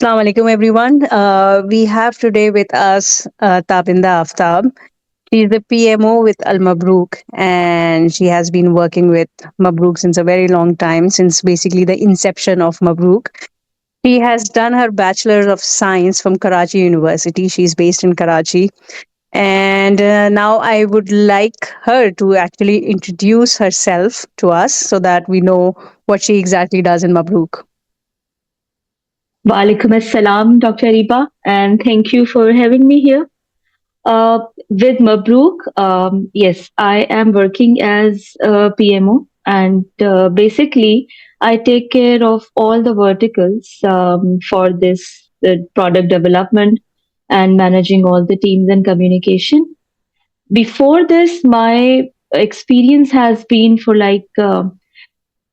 Assalamu alaikum, everyone. We have today with us Tabinda Aftab. She's the PMO with Al Mabrook, and she has been working with Mabrook since a very long time, since basically the inception of Mabrook. She has done her Bachelor of Science from Karachi University. She's based in Karachi. And now I would like her to actually introduce herself to us so that we know what she exactly does in Mabrook. Walaikum assalam, Dr. Riba, and thank you for having me here. Uh, with Mabrook, yes, I am working as a PMO, and basically, I take care of all the verticals for this product development and managing all the teams and communication. Before this, my experience has been for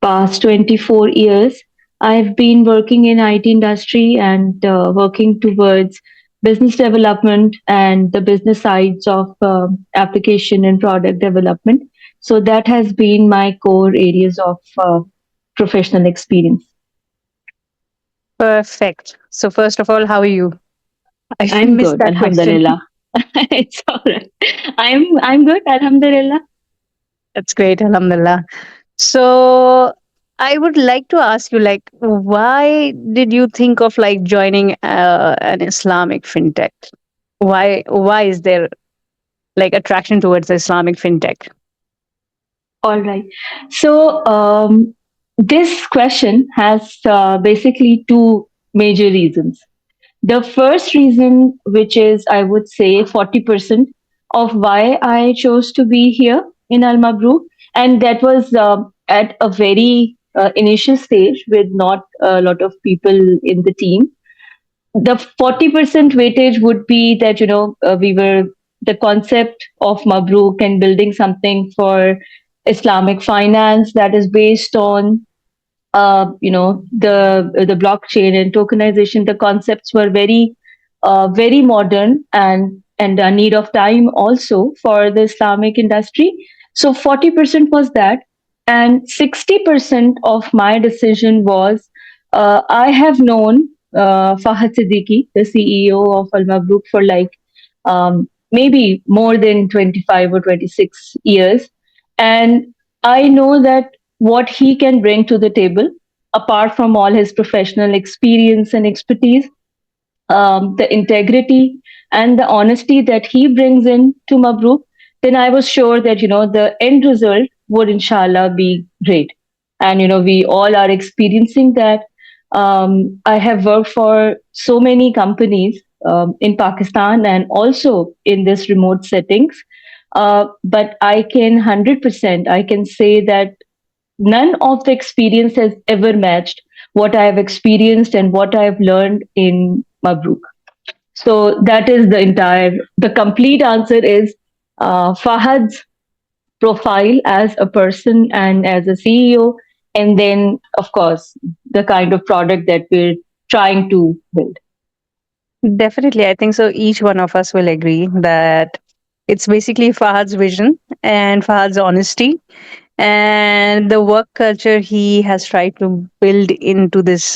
past 24 years. I've been working in IT industry and working towards business development and the business sides of application and product development. So that has been my core areas of professional experience. Perfect. So, first of all, how are you? I I'm missed good, that question. Alhamdulillah. It's all right. I'm good, Alhamdulillah. That's great, Alhamdulillah. So, I would like to ask you, like, why did you think of like joining an Islamic fintech? Why is there like attraction towards the Islamic fintech? All right. So this question has basically two major reasons. The first reason, which is, I would say, 40% of why I chose to be here in Al Mabrook, and that was at a very initial stage with not a lot of people in the team. The 40% weightage would be that, we were the concept of Mabrook and building something for Islamic finance that is based on the blockchain and tokenization. The concepts were very modern and a need of time also for the Islamic industry. So 40% was that, and 60% of my decision was I have known Fahad Siddiqui, the CEO of Al Mabrook, for maybe more than 25 or 26 years, and I know that what he can bring to the table, apart from all his professional experience and expertise, the integrity and the honesty that he brings in to Mabrook, then I was sure that the end result would inshallah be great. And we all are experiencing that. I have worked for so many companies in Pakistan and also in this remote settings. But I can 100% I can say that none of the experience has ever matched what I have experienced and what I have learned in Mabrook. So that is the complete answer is Fahad's profile as a person and as a CEO, and then, of course, the kind of product that we're trying to build. Definitely, I think so. Each one of us will agree that it's basically Fahad's vision and Fahad's honesty and the work culture he has tried to build into this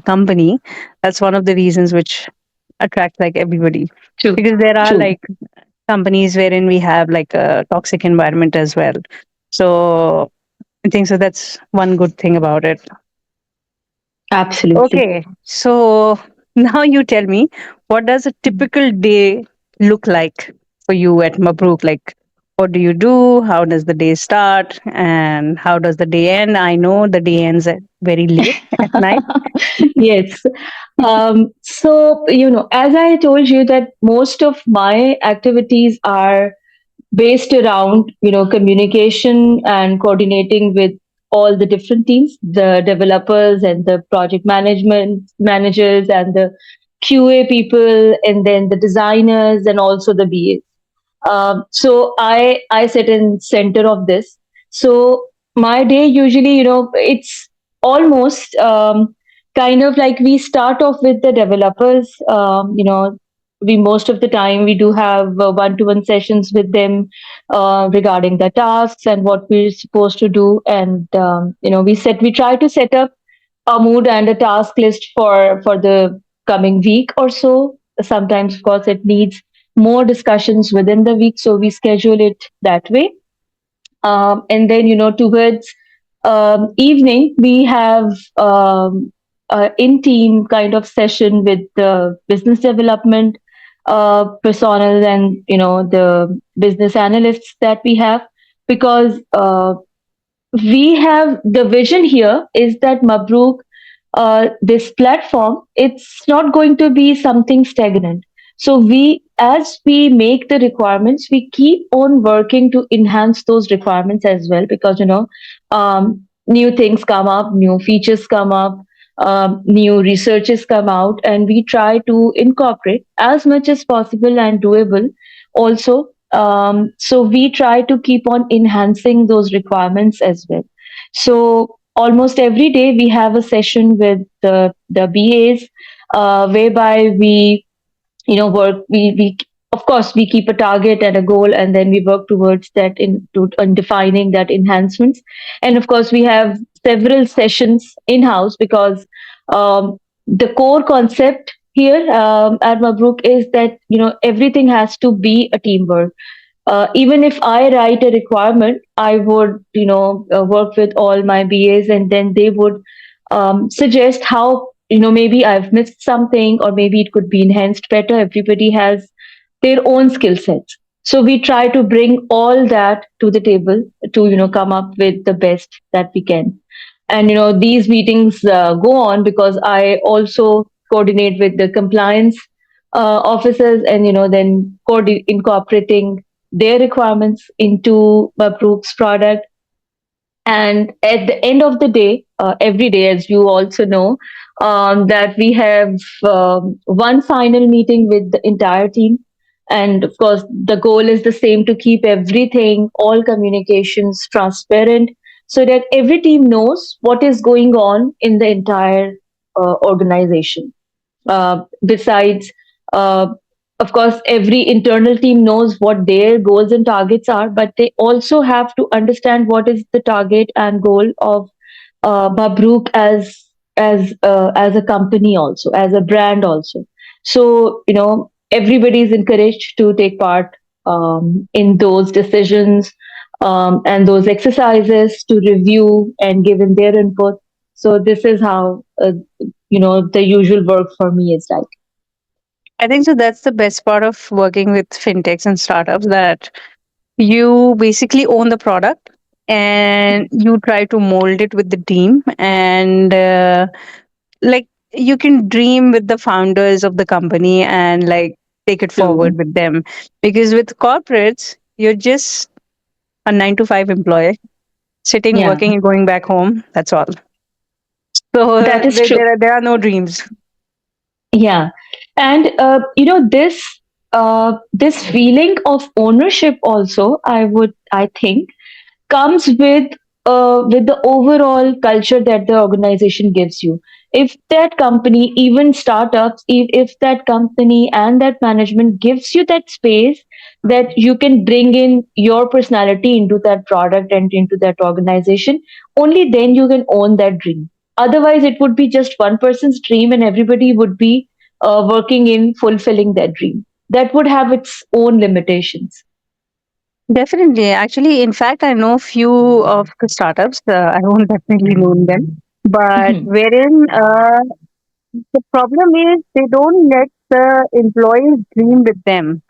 company. That's one of the reasons which attracts like everybody, True, because there are true. like companies wherein we have like a toxic environment as well. So I think so. That's one good thing about it. Absolutely. Okay, so now you tell me, what does a typical day look like for you at Mabruk? Like, what do you do? How does the day start? And how does the day end? I know the day ends at very late at night. Yes. So, as I told you, that most of my activities are based around communication and coordinating with all the different teams, the developers and the project management managers and the QA people, and then the designers and also the BAs. So I sit in center of this. So my day usually, it's almost kind of like we start off with the developers. We most of the time we do have one-to-one sessions with them regarding the tasks and what we're supposed to do, and we try to set up a mood and a task list for the coming week or so. Sometimes, of course, it needs more discussions within the week, so we schedule it that way. And then, towards evening, we have a in-team kind of session with the business development personnel and the business analysts that we have, because we have the vision here is that Mabrook, this platform, it's not going to be something stagnant. So as we make the requirements, we keep on working to enhance those requirements as well, because new things come up, new features come up, new researches come out, and we try to incorporate as much as possible and doable also. So we try to keep on enhancing those requirements as well. So almost every day we have a session with the BAs, whereby we work we of course we keep a target and a goal, and then we work towards that in defining that enhancements. And of course we have several sessions in house, because um, the core concept here at Mabrook is that everything has to be a teamwork. Even if I write a requirement, I would, work with all my BAs, and then they would suggest how, maybe I've missed something, or maybe it could be enhanced better. Everybody has their own skill sets. So we try to bring all that to the table to, come up with the best that we can. And, these meetings go on because I also coordinate with the compliance officers, and, then incorporating their requirements into Mabrook's product. And at the end of the day, every day, as you also know, that we have one final meeting with the entire team. And of course, the goal is the same, to keep everything, all communications transparent, so that every team knows what is going on in the entire organization. Besides, uh, of course, every internal team knows what their goals and targets are, but they also have to understand what is the target and goal of Mabrook as a company, also as a brand also. So everybody is encouraged to take part in those decisions, and those exercises, to review and give in their input. So this is how the usual work for me is like. I think so. That's the best part of working with fintechs and startups, that you basically own the product and you try to mold it with the team, and like you can dream with the founders of the company and like take it True. forward with them. Because with corporates, you're just a 9 to 5 employee sitting, Yeah, working, and going back home. That's all. So that is true. there are no dreams. Yeah, and this feeling of ownership also, I think, comes with the overall culture that the organization gives you. If that company, even startups, if that company and that management gives you that space, that you can bring in your personality into that product and into that organization, only then you can own that dream. Otherwise it would be just one person's dream, and everybody would be working in fulfilling that dream. That would have its own limitations. Definitely. Actually, in fact, I know few of the startups. I won't definitely name them, but Mhm. wherein the problem is they don't let the employees dream with them.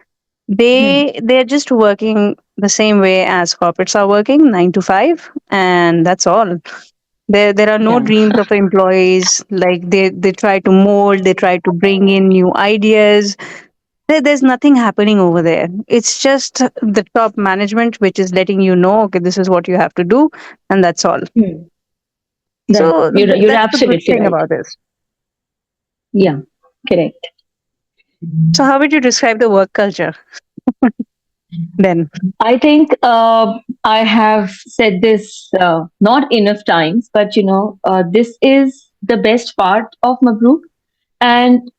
Mhm. They're just working the same way as corporates are working, 9 to 5, and that's all. There are no Yeah. dreams of employees. Like they try to mold, they try to bring in new ideas. There's nothing happening over there. It's just the top management which is letting you know, okay, this is what you have to do, and that's all. Hmm. That So you're that's the good absolutely thing right. about this. Yeah, correct. So how would you describe the work culture then? I think I have said this not enough times, but this is the best part of Mabrook, and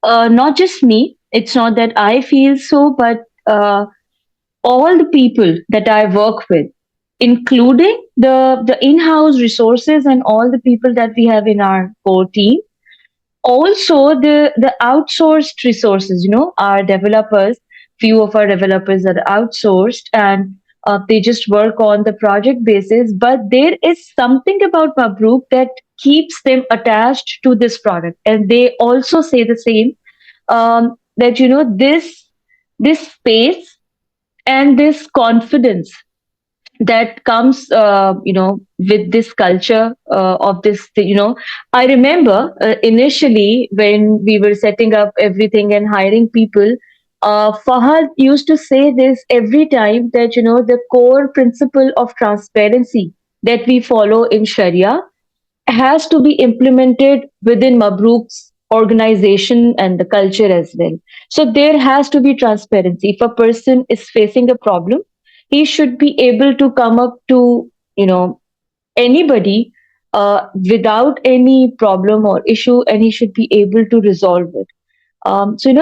not just me. It's not that I feel so, but all the people that I work with, including the in-house resources and all the people that we have in our core team. Also the outsourced resources, our developers, few of our developers are outsourced, and they just work on the project basis, but there is something about Mabrook that keeps them attached to this product, and they also say the same, that this space and this confidence that comes with this culture of this, I remember initially when we were setting up everything and hiring people, Fahad used to say this every time, that the core principle of transparency that we follow in Sharia has to be implemented within Mabrook's organization and the culture as well. So there has to be transparency. If a person is facing a problem, he should be able to come up to, anybody without any problem or issue, and he should be able to resolve it. So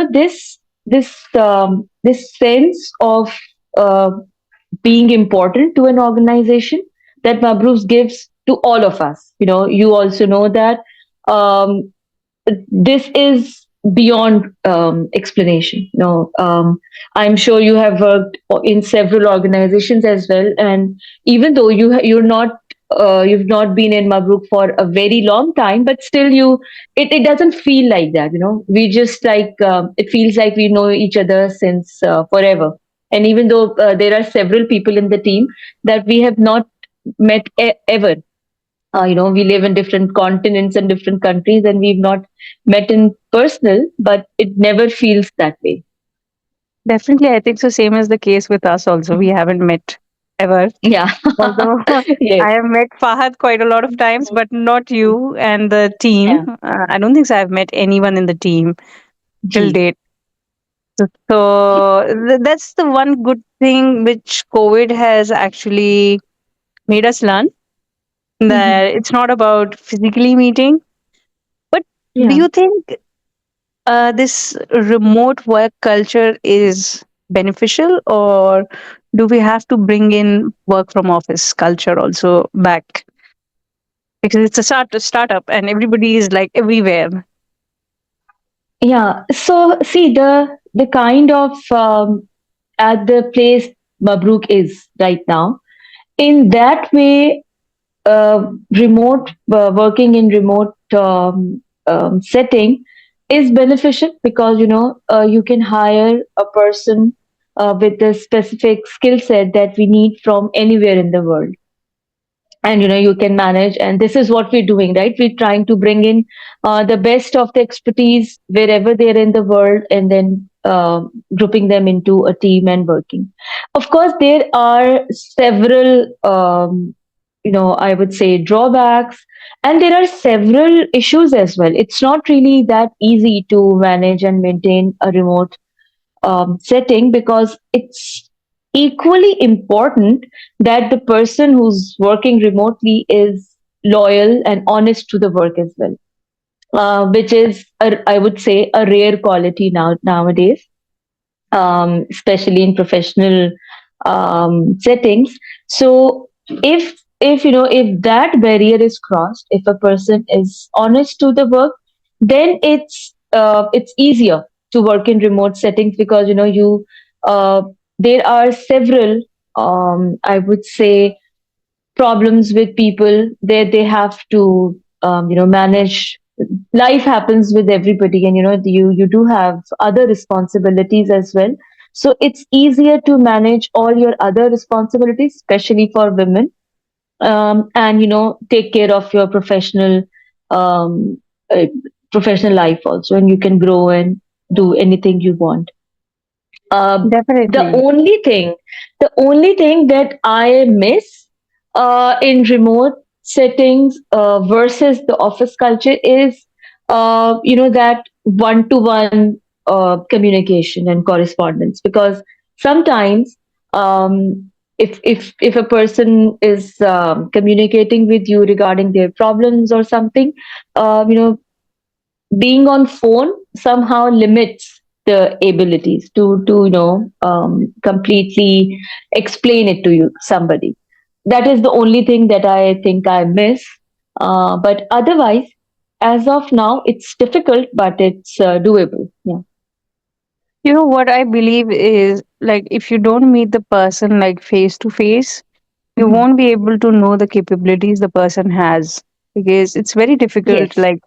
this sense of uh, being important to an organization that Mabruz gives to all of us. You also know that um, this is beyond explanation. I'm sure you have worked in several organizations as well, and even though you've not been in Mabruk for a very long time, but still it doesn't feel like that. We just like it feels like we know each other since forever. And even though there are several people in the team that we have not met ever, we live in different continents and different countries, and we've not met in personal, but it never feels that way. Definitely, I think so. Same as the case with us also. We haven't met ever. Yeah. Although Yes. I have met Fahad quite a lot of times, but not you and the team. Yeah. I don't think so I've met anyone in the team till Gee. date. So that's the one good thing which COVID has actually made us learn, Mhm. that it's not about physically meeting. But do Yeah. you think this remote work culture is beneficial, or do we have to bring in work from office culture also back? Because it's a startup and everybody is like everywhere. Yeah. So see the kind of at the place Mabruk is right now. In that way, remote working in remote setting is beneficial, because you can hire a person with the specific skill set that we need from anywhere in the world, and you can manage, and this is what we're doing, right? We're trying to bring in the best of the expertise wherever they're in the world, and then grouping them into a team and working. Of course there are several I would say drawbacks, and there are several issues as well. It's not really that easy to manage and maintain a remote setting, because it's equally important that the person who's working remotely is loyal and honest to the work as well, which is, I would say, a rare quality nowadays, especially in professional settings. So if that barrier is crossed, if a person is honest to the work, then it's easier to work in remote settings, because you uh, there are several I would say problems with people that they have to manage. Life happens with everybody, and you do have other responsibilities as well. So it's easier to manage all your other responsibilities, especially for women, and take care of your um, uh, professional life also, and you can grow and do anything you want. The Definitely. only thing, that I miss in remote settings versus the office culture is, that one-to-one communication and correspondence. Because sometimes, if a person is communicating with you regarding their problems or something, being on phone somehow limits the abilities to completely explain it to you somebody. That is the only thing that I think I miss, but otherwise as of now, it's difficult, but it's doable. Yeah. You know what I believe is, like, if you don't meet the person like face to face, you Mhm. won't be able to know the capabilities the person has, because it's very difficult. Yes. Like,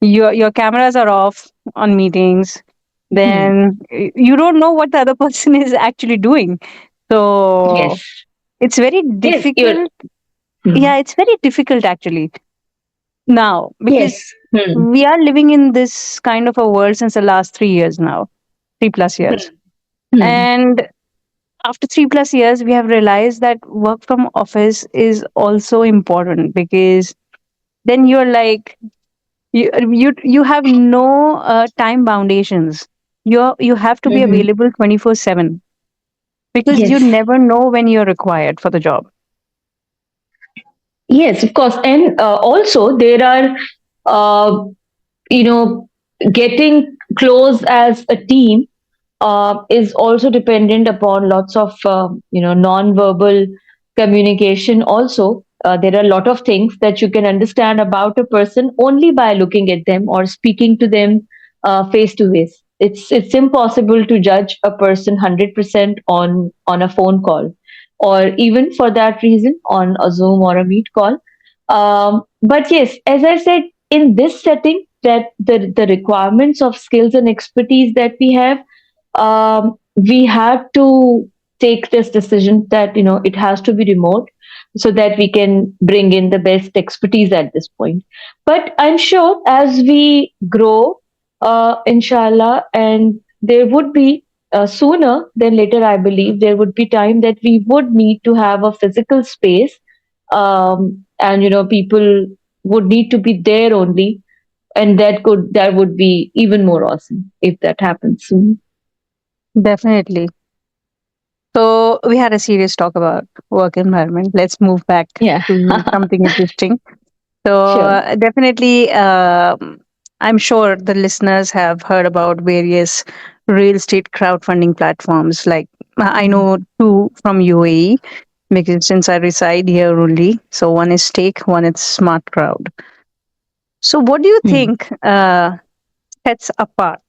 your cameras are off on meetings, Mhm. then you don't know what the other person is actually doing. So Yes. it's very Yes. You're. difficult. Mhm. Yeah, it's very difficult actually now, because Yes. Mhm. we are living in this kind of a world since the last 3 years now, 3 plus years. Mhm. And after 3 plus years, we have realized that work from office is also important, because then you're like, you have no time foundations. You have to be Mhm. available 24/7, because you Yes. never know when you're required for the job. Yes, of course. And also, there are, uh, you know, getting close as a team is also dependent upon lots of non-verbal communication. Also, there are a lot of things that you can understand about a person only by looking at them or speaking to them face to face. It's impossible to judge a person 100% on a phone call, or even for that reason on a Zoom or a Meet call. But yes, as I said, in this setting, that the requirements of skills and expertise that we had to take this decision that it has to be remote, so that we can bring in the best expertise at this point. But I'm sure as we grow, inshallah, and there would be sooner than later, I believe there would be time that we would need to have a physical space, and people would need to be there only, and that would be even more awesome if that happens soon. Definitely. So we had a serious talk about work environment. Let's move back Yeah. to something interesting. So Sure. definitely, I'm sure the listeners have heard about various real estate crowdfunding platforms. Like, I Mhm. know two from UAE, because since I reside here only. So one is Stake, one is Smart Crowd. So what do you Hmm. think sets apart?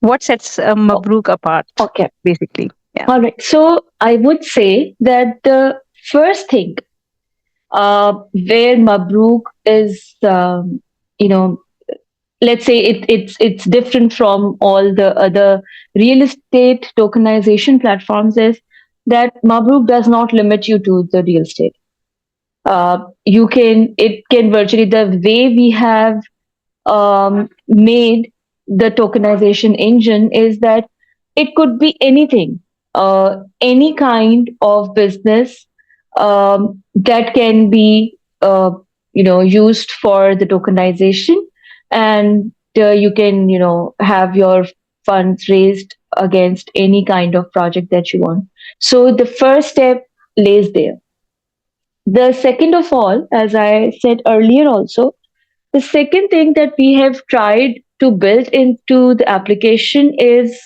What sets O- Mabrook apart, Okay. basically? Yeah. All right. So I would say that the first thing where Mabrook is, you know, let's say it's different from all the other real estate tokenization platforms, is that Mabrook does not limit you to the real estate. You can it can virtually, the way we have made the tokenization engine, is that it could be anything, any kind of business that can be used for the tokenization, and you can have your funds raised against any kind of project that you want. So the first step lays there. The second of all, as I said earlier also, the second thing that we have tried to build into the application is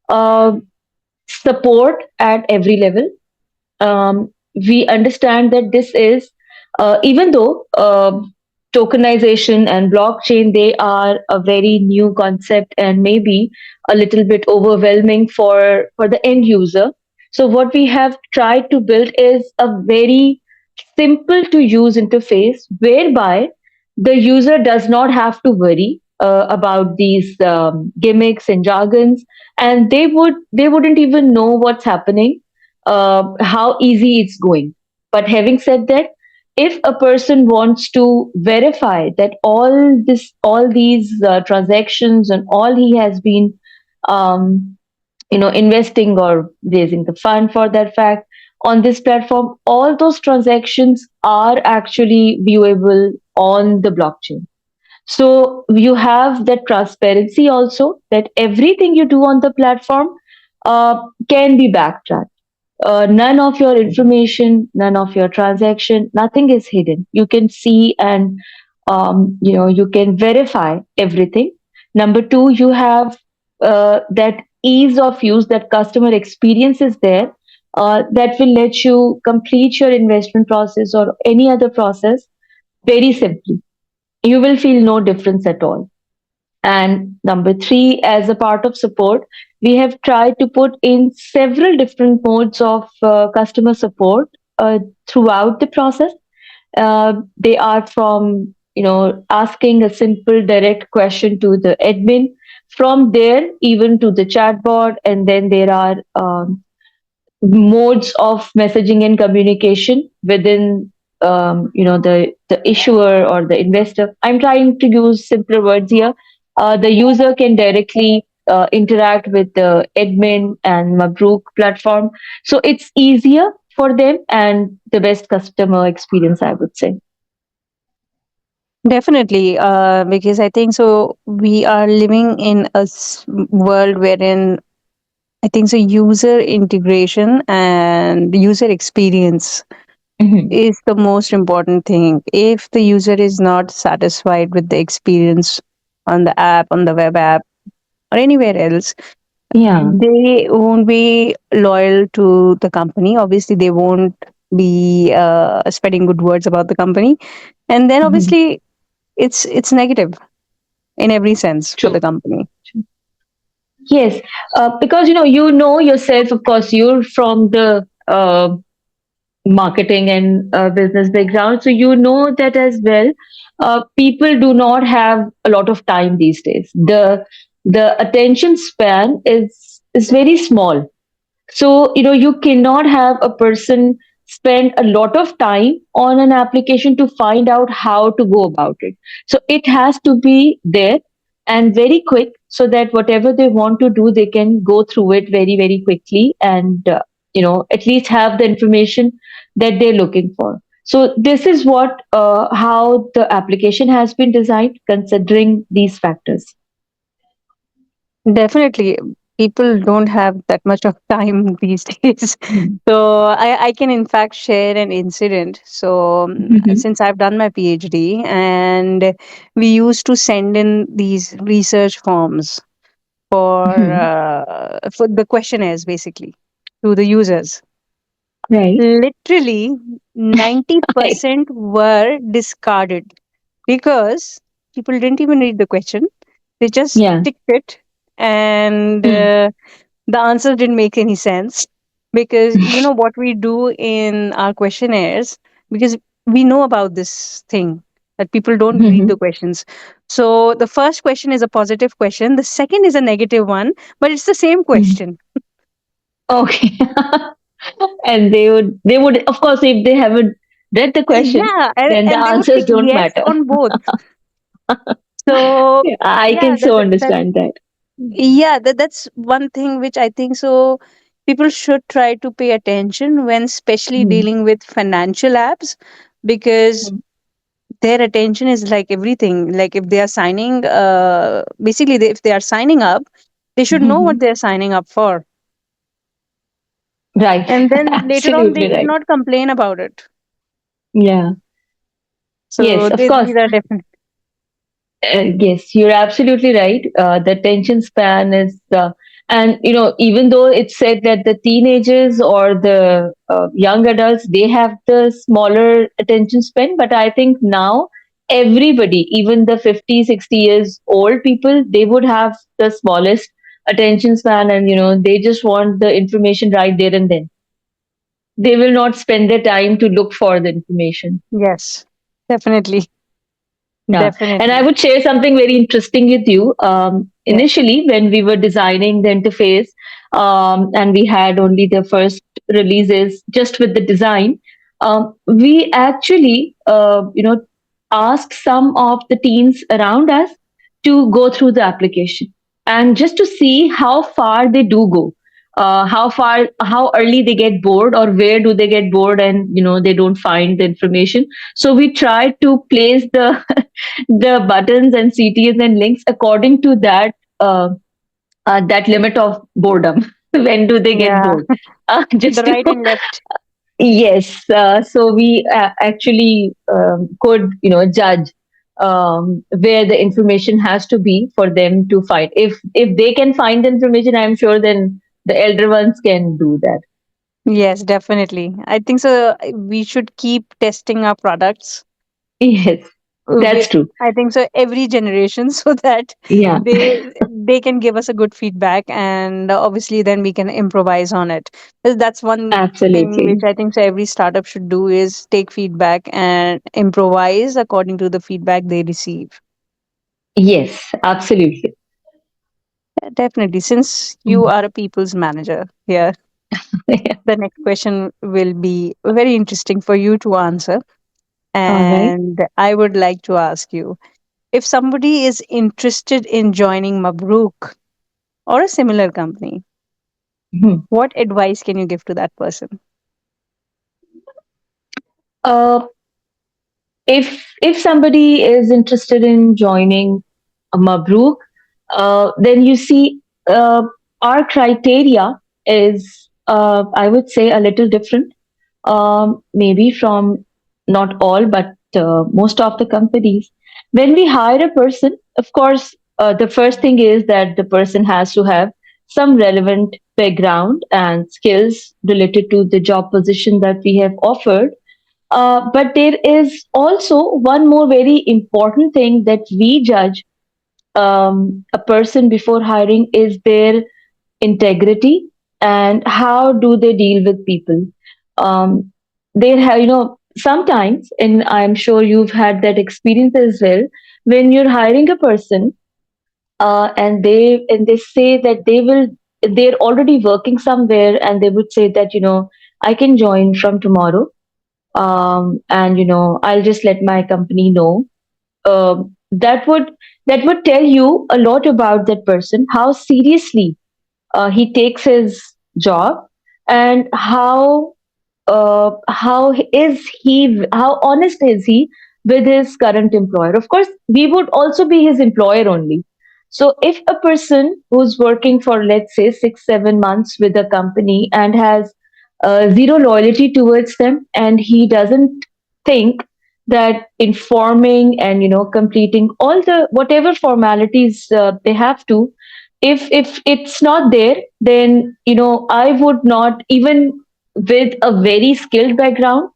uh, support at every level. We understand that this is, even though tokenization and blockchain, they are a very new concept and maybe a little bit overwhelming for the end user. So what we have tried to build is a very simple to use interface, whereby the user does not have to worry about these gimmicks and jargons, and they wouldn't even know what's happening, how easy it's going. But having said that, if a person wants to verify that all these transactions and all he has been um, investing or raising the fund for that fact on this platform, all those transactions are actually viewable on the blockchain. So you have that transparency also, that everything you do on the platform can be backtracked. None of your information, none of your transaction, nothing is hidden. You can see, and you can verify everything. Number two, you have that ease of use, that customer experience is there, that will let you complete your investment process or any other process very simply. You will feel no difference at all. And number three, as a part of support, we have tried to put in several different modes of customer support throughout the process. They are from, asking a simple direct question to the admin, from there even to the chatbot, and then there are modes of messaging and communication within the issuer or the investor. I'm trying to use simpler words here. The user can directly interact with the admin and Mabrook platform, so it's easier for them and the best customer experience, I would say. Definitely, because I think so. We are living in a world wherein I think so. User integration and user experience Hmm. is the most important thing. If the user is not satisfied with the experience on the app, on the web app, or anywhere else, Yeah. they won't be loyal to the company. Obviously, they won't be spreading good words about the company, and then Mhm. obviously it's negative in every sense for the True. company. Yes, because you know yourself. Of course, you're from the marketing and business background, so you know that as well. People do not have a lot of time these days. The attention span is very small, so you cannot have a person spend a lot of time on an application to find out how to go about it. So it has to be there and very quick, so that whatever they want to do, they can go through it very very quickly, and at least have the information that they're looking for. So this is what how the application has been designed, considering these factors. Definitely, people don't have that much of time these days. Mhm. So I can in fact share an incident. So Mhm. since I've done my PhD, and we used to send in these research forms Mhm. for the questionnaires basically to the users. Right. Literally, 90% were discarded because people didn't even read the question. They just Yeah. ticked it, and Mm. the answer didn't make any sense, because you know what we do in our questionnaires, because we know about this thing that people don't read the Mhm. questions. So the first question is a positive question, the second is a negative one, but it's the same Mhm. question. Okay. And they would, of course, if they haven't read the question, Yeah, then the and they would answers tick don't yes matter. on both. So Yeah, I yeah, can so understand that. that's one thing which I think so people should try to pay attention when especially Mhm. dealing with financial apps, because Mhm. their attention is like everything. Like if they are signing basically if they are signing up, they should know what Mhm. they're signing up for, Right. and then later on they Absolutely should right. not complain about it. Yeah. Yes, So of course. these are definitely. Yes, you're absolutely right. The attention span is, and even though it's said that the teenagers or the young adults, they have the smaller attention span, but I think now everybody, even the 50, 60 years old people, they would have the smallest attention span, and they just want the information right there and then. They will not spend their time to look for the information. Yes, definitely. Yeah, and I Definitely. would share something very interesting with you. Yeah. Initially, when we were designing the interface, and we had only the first releases just with the design, we actually, asked some of the teens around us to go through the application and just to see how far they do go, how early they get bored, or where do they get bored, and they don't find the information. So we tried to place the buttons and CTs and links according to that limit of boredom. When do they get Yeah. bored? The Just to right and left. yes, so we actually could judge where the information has to be for them to find. If they can find the information, I'm sure then the elder ones can do that. Yes, definitely. I think so. We should keep testing our products Yes, with, that's true. I think so, every generation, so that Yeah, they can give us a good feedback, and obviously then we can improvise on it. 'Cause that's one thing which absolutely. I think so every startup should do, is take feedback and improvise according to the feedback they receive. Yes, absolutely. Definitely, since you Mhm. are a people's manager here, the next question will be very interesting for you to answer. All right. And I would like to ask you, if somebody is interested in joining Mabrook or a similar company, Mhm. what advice can you give to that person? Uh, if somebody is interested in joining a Mabrook, then you see, our criteria is, I would say, a little different, maybe from not all, but most of the companies. When we hire a person, of course, the first thing is that the person has to have some relevant background and skills related to the job position that we have offered. But there is also one more very important thing that we judge a person before hiring is their integrity and how do they deal with people. They have, sometimes, and I'm sure you've had that experience as well, when you're hiring a person, and they say that they're already working somewhere, and they would say that, I can join from tomorrow, and I'll just let my company know. Um, that would that would tell you a lot about that person, how seriously he takes his job, and how honest is he with his current employer. Of course, we would also be his employer only. So if a person who's working for, let's say, 6 7 months with a company and has zero loyalty towards them, and he doesn't think that informing and completing all the whatever formalities they have to, if it's not there, then I would not even, with a very skilled background,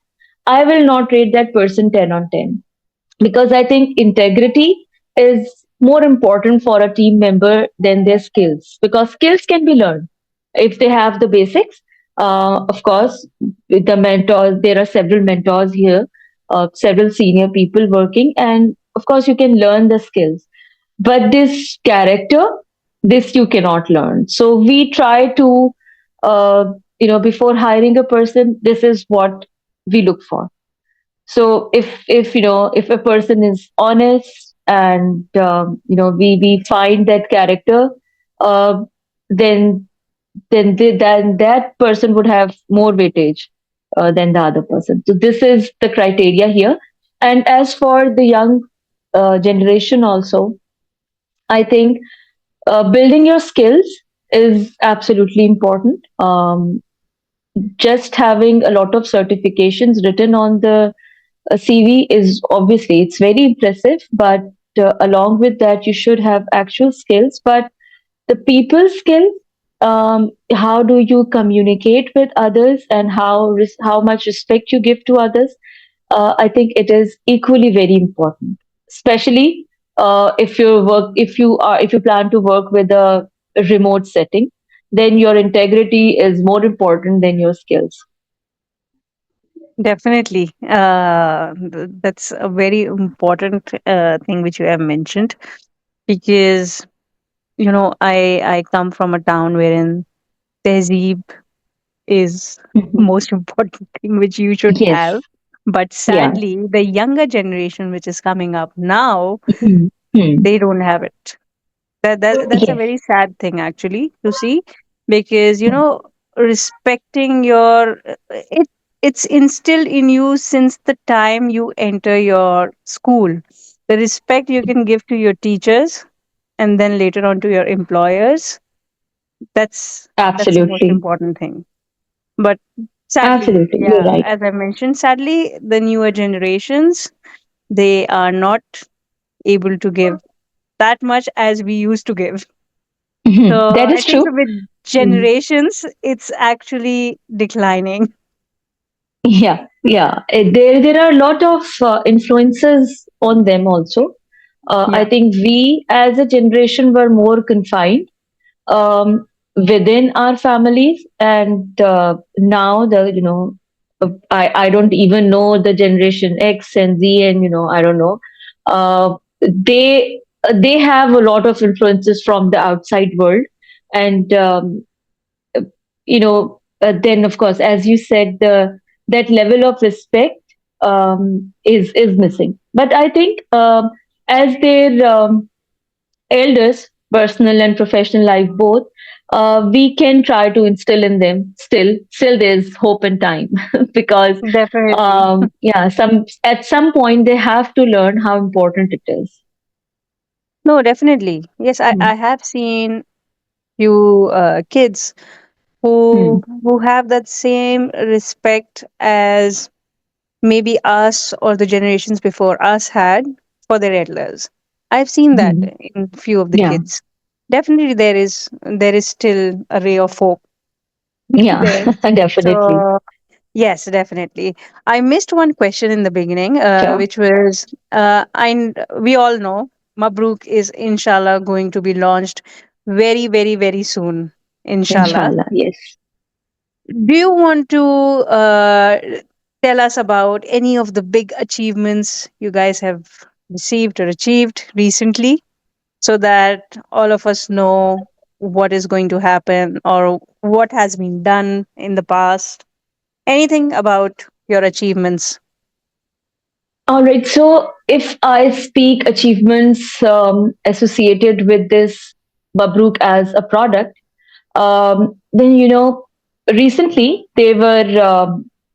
I will not rate that person 10 on 10, because I think integrity is more important for a team member than their skills, because skills can be learned if they have the basics. Of course, with the mentors, there are several mentors here, several senior people working, and of course, you can learn the skills. But this character, this you cannot learn. So we try to, uh, before hiring a person, this is what we look for. So if a person is honest, and we find that character, uh, then then that person would have more weightage than the other person. So this is the criteria here. And as for the young generation also, I think building your skills is absolutely important. Just having a lot of certifications written on the CV is, obviously, it's very impressive, but along with that, you should have actual skills. But the people skill, how do you communicate with others, and how much respect you give to others, I think it is equally very important, especially if you plan to work with a remote setting, then your integrity is more important than your skills. Definitely. That's a very important thing which you have mentioned, because, I come from a town wherein tehzeeb is Mhm. most important thing which you should Yes. have. But Yeah. sadly, the younger generation which is coming up now, Mhm. Hmm. they don't have it. That's a Yes. very sad thing actually to see, because respecting your it's instilled in you since the time you enter your school. The respect you can give to your teachers, and then later on to your employers, that's the most Absolutely. important thing. But sadly, Absolutely. You're yeah, right. as I mentioned, sadly the newer generations, they are not able to give that much as we used to give. Mhm. So That I is think so true. with Mm. generations, it's actually declining. Yeah. There are a lot of influences on them also. I Yeah, think we as a generation were more confined within our families, and now the I don't even know the generation X and Z, and I don't know. They have a lot of influences from the outside world, and then of course, as you said, the that level of respect is missing. But I think as their elders, personal and professional life both, we can try to instill in them. Still there's hope and time because definitely. yeah, some at some point they have to learn how important it is. No, definitely. Yes, I Hmm. have seen few kids Hmm. who have that same respect as maybe us or the generations before us had for their elders. I've seen that Hmm. in few of the Yeah, kids. Definitely, there is still a ray of hope yeah, there. definitely. So yes, definitely. I missed one question in the beginning, Sure. which was we all know Mabrook is inshallah going to be launched very, very, very soon. Inshallah. Inshallah, yes. Do you want to tell us about any of the big achievements you guys have received or achieved recently so that all of us know what is going to happen or what has been done in the past? Anything about your achievements? All right. So if I speak achievements associated with this Babruk as a product, then recently they were,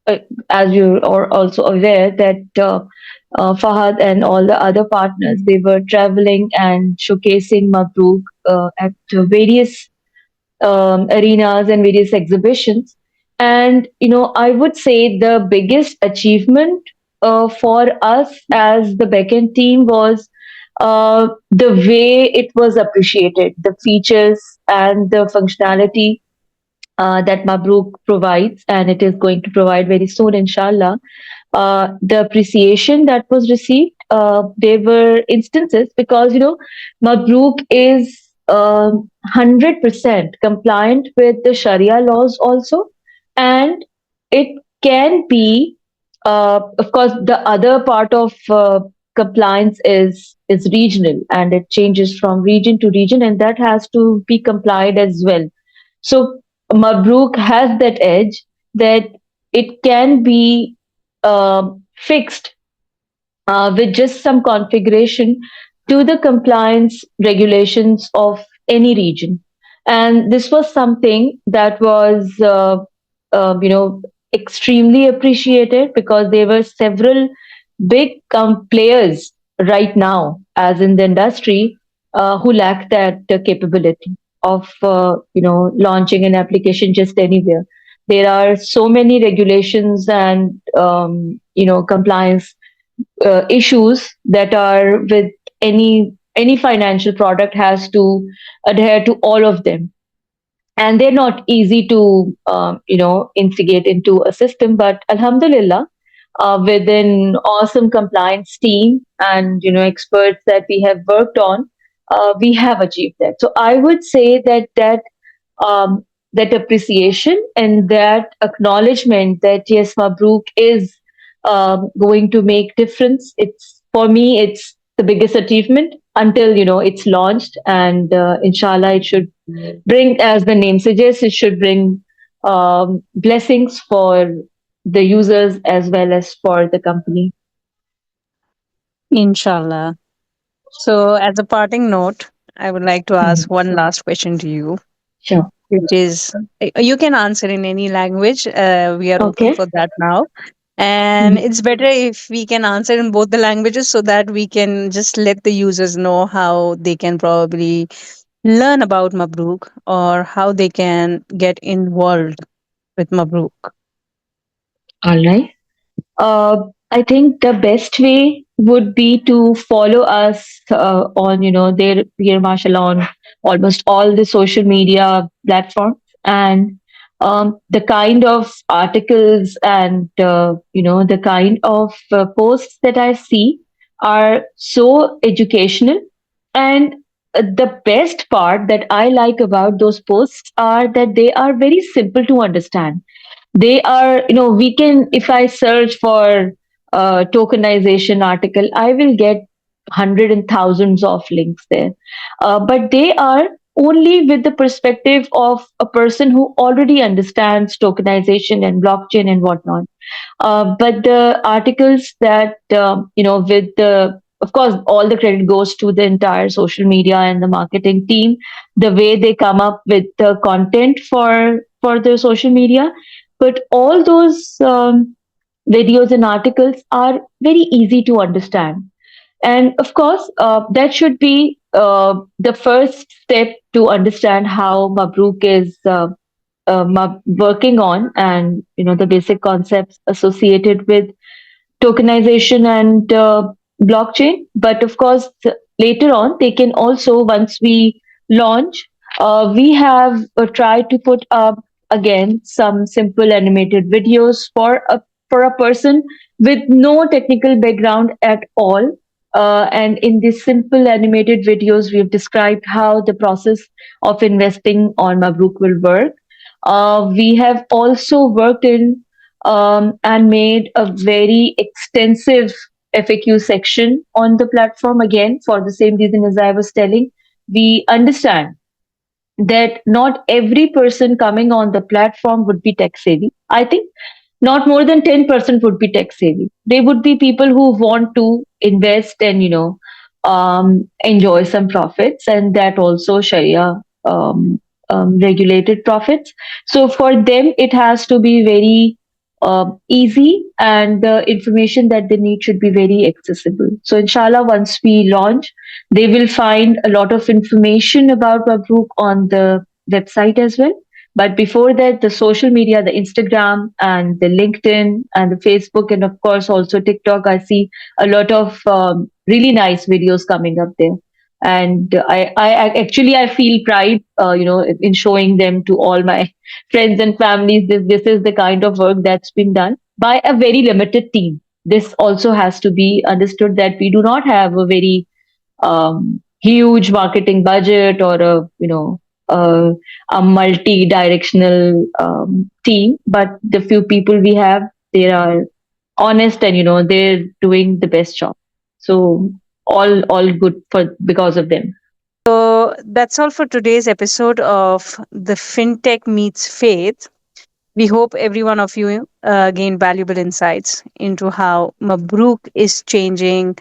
uh, as you are also aware, that Fahad and all the other partners, they were traveling and showcasing Mabruk at various arenas and various exhibitions. And I would say the biggest achievement for us as the backend team was the way it was appreciated, the features and the functionality that Mabrook provides, and it is going to provide very soon, inshallah. The appreciation that was received, there were instances because Mabrook is 100% compliant with the Sharia laws also, and it can be, of course, the other part of compliance is regional, and it changes from region to region, and that has to be complied as well. So Mabrook has that edge that it can be fixed with just some configuration to the compliance regulations of any region. And this was something that was, extremely appreciated because there were several big players right now, as in the industry, who lack that capability of, launching an application just anywhere. There are so many regulations and, compliance issues that are with any financial product has to adhere to all of them, and they're not easy to instigate into a system. But alhamdulillah, with an awesome compliance team and experts that we have worked on, we have achieved that. So I would say um, that appreciation and that acknowledgement that yes, Mabrook is going to make difference. It's for me, it's the biggest achievement until it's launched, and inshallah, it should bring, as the name suggests, it should bring blessings for the users as well as for the company. Inshallah. So, as a parting note, I would like to Mhm. ask one last question to you, Sure. which is you can answer in any language. We are open Okay. for that now. And Mhm. it's better if we can answer in both the languages so that we can just let the users know how they can probably learn about Mabrook or how they can get involved with Mabrook. All right. I think the best way would be to follow us on, we are mashallah on almost all the social media platforms, and The kind of articles and the kind of posts that I see are so educational. And the best part that I like about those posts are that they are very simple to understand. They are, we can, if I search for a tokenization article, I will get hundred and thousands of links there. But they are only with the perspective of a person who already understands tokenization and blockchain and whatnot. But the articles that, with the, of course, all the credit goes to the entire social media and the marketing team, the way they come up with the content for the social media. But all those videos and articles are very easy to understand. And of course, that should be the first step to understand how Mabrook is working on, and the basic concepts associated with tokenization and blockchain. But of course, later on, they can also, once we launch, we have tried to put up again some simple animated videos for a person with no technical background at all. And in these simple animated videos, we have described how the process of investing on Mabrook will work. We have also worked in and made a very extensive FAQ section on the platform, again for the same reason as I was telling. We understand that not every person coming on the platform would be tech savvy. I think not more than 10% would be tech savvy. They would be people who want to invest and enjoy some profits, and that also Sharia regulated profits. So for them, it has to be very easy, and the information that they need should be very accessible. So inshallah, once we launch, they will find a lot of information about Mabrook on the website as well. But before that, the social media, the Instagram and the LinkedIn and the Facebook, and of course also TikTok, I see a lot of really nice videos coming up there. And I feel pride, in showing them to all my friends and families. This is the kind of work that's been done by a very limited team. This also has to be understood that we do not have a very huge marketing budget or a multi-directional team, but the few people we have, they are honest, and they're doing the best job. So all good for because of them. So that's all for today's episode of the Fintech Meets Faith. We hope every one of you gained valuable insights into how Mabrook is changing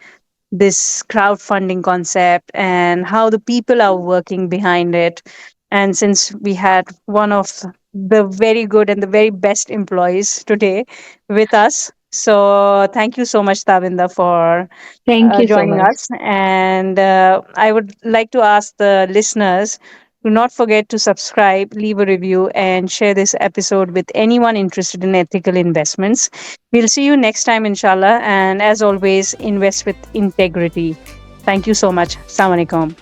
this crowdfunding concept and how the people are working behind it. And since we had one of the very good and the very best employees today with us, so thank you so much, Tabinda, for Thank you so joining much. us. And I would like to ask the listeners, do not forget to subscribe, leave a review, and share this episode with anyone interested in ethical investments. We'll see you next time, inshallah. And as always, invest with integrity. Thank you so much. Assalamu alaikum.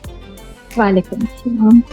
Walaikum salam.